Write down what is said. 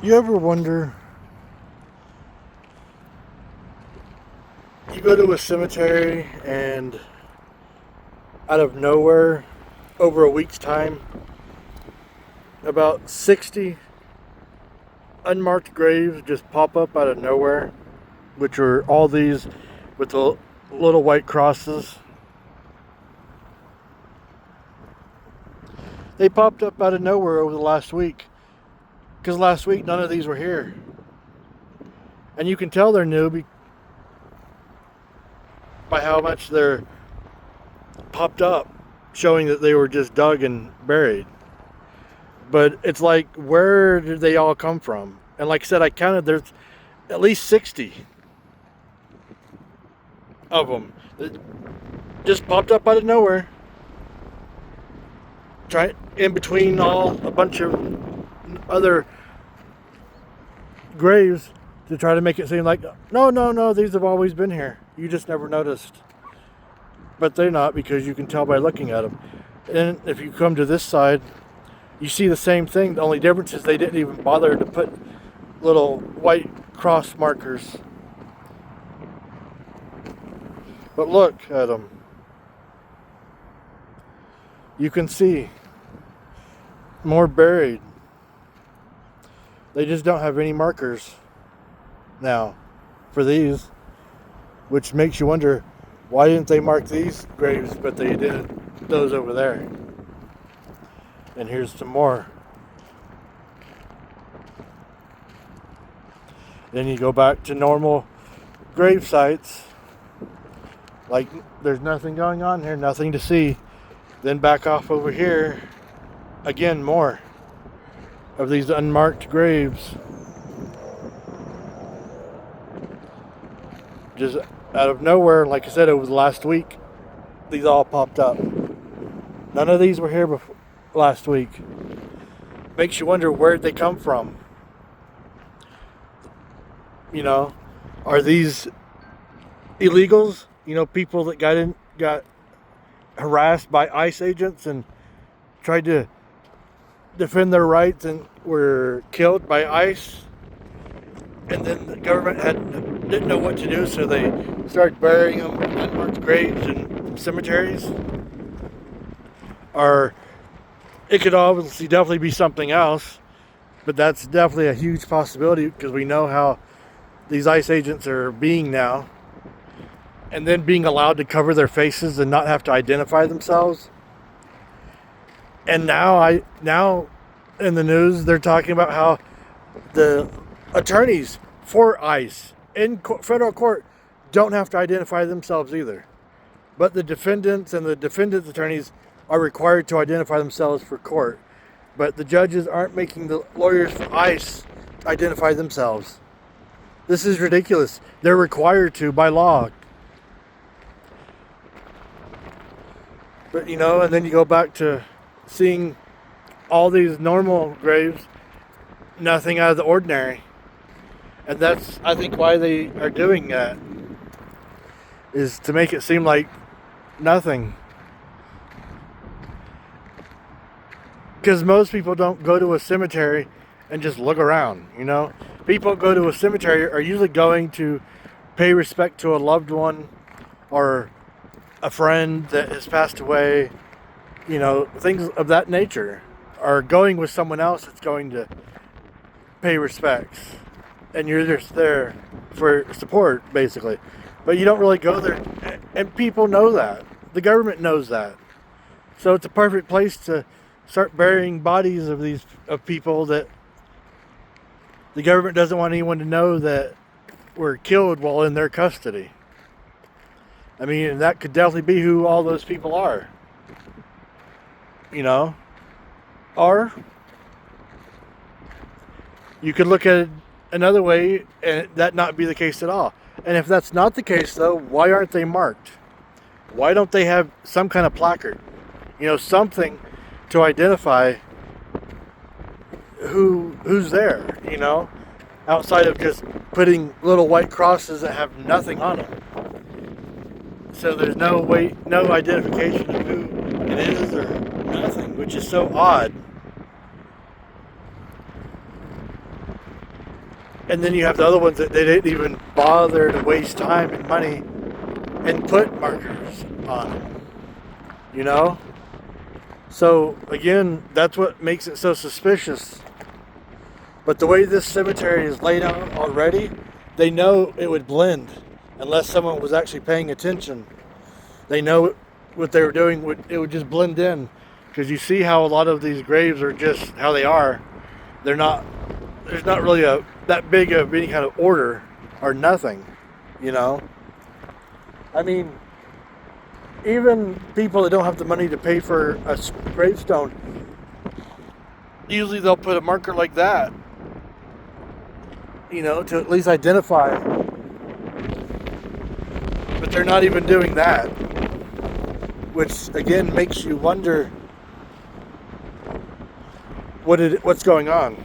You ever wonder, you go to a cemetery and out of nowhere, over a week's time, about 60 unmarked graves just pop up out of nowhere, which are all these with the little white crosses. They popped up out of nowhere over the last week, because last week none of these were here. And you can tell they're new by how much they're popped up, showing that they were just dug and buried. But it's like, where did they all come from? And like I said, I counted, there's at least 60 of them that just popped up out of nowhere. Try in between a bunch of other graves to try to make it seem like, no, these have always been here. You just never noticed. But they're not, because you can tell by looking at them. And if you come to this side, you see the same thing. The only difference is they didn't even bother to put little white cross markers. But look at them. You can see more buried. They just don't have any markers now for these, which makes you wonder, why didn't they mark these graves, but they did those over there. And here's some more. Then you go back to normal grave sites, like there's nothing going on here, nothing to see. Then back off over here, again, more of these unmarked graves. Just out of nowhere, like I said, over the last week, these all popped up. None of these were here before last week. Makes you wonder, where'd they come from? You know, are these illegals? You know, people that got harassed by ICE agents and tried to defend their rights and were killed by ICE, and then the government didn't know what to do, so they started burying them in unmarked graves in cemeteries. Or it could obviously definitely be something else, but that's definitely a huge possibility, because we know how these ICE agents are being now, and then being allowed to cover their faces and not have to identify themselves. And now in the news, they're talking about how the attorneys for ICE in federal court don't have to identify themselves either. But the defendants and the defendants' attorneys are required to identify themselves for court. But the judges aren't making the lawyers for ICE identify themselves. This is ridiculous. They're required to by law. But you know, and then you go back to seeing all these normal graves, nothing out of the ordinary. And that's, I think, why they are doing that, is to make it seem like nothing. Because most people don't go to a cemetery and just look around, you know. People go to a cemetery are usually going to pay respect to a loved one or a friend that has passed away, you know, things of that nature. Or going with someone else that's going to pay respects. And you're just there for support, basically. But you don't really go there. And people know that. The government knows that. So it's a perfect place to start burying bodies of people that the government doesn't want anyone to know that were killed while in their custody. I mean, that could definitely be who all those people are. You know? Or you could look at it another way and that not be the case at all. And if that's not the case, though, why aren't they marked? Why don't they have some kind of placard? You know, something to identify who's there, you know, outside of just putting little white crosses that have nothing on them. So there's no identification of who it is or nothing, which is so odd. And then you have the other ones that they didn't even bother to waste time and money and put markers on them, you know? So again, that's what makes it so suspicious. But the way this cemetery is laid out already, they know it would blend unless someone was actually paying attention. They know what they were doing, it would just blend in. Because you see how a lot of these graves are just how they are. There's not really that big of any kind of order or nothing, you know? I mean, even people that don't have the money to pay for a gravestone, usually they'll put a marker like that, you know, to at least identify. But they're not even doing that, which again makes you wonder what's going on.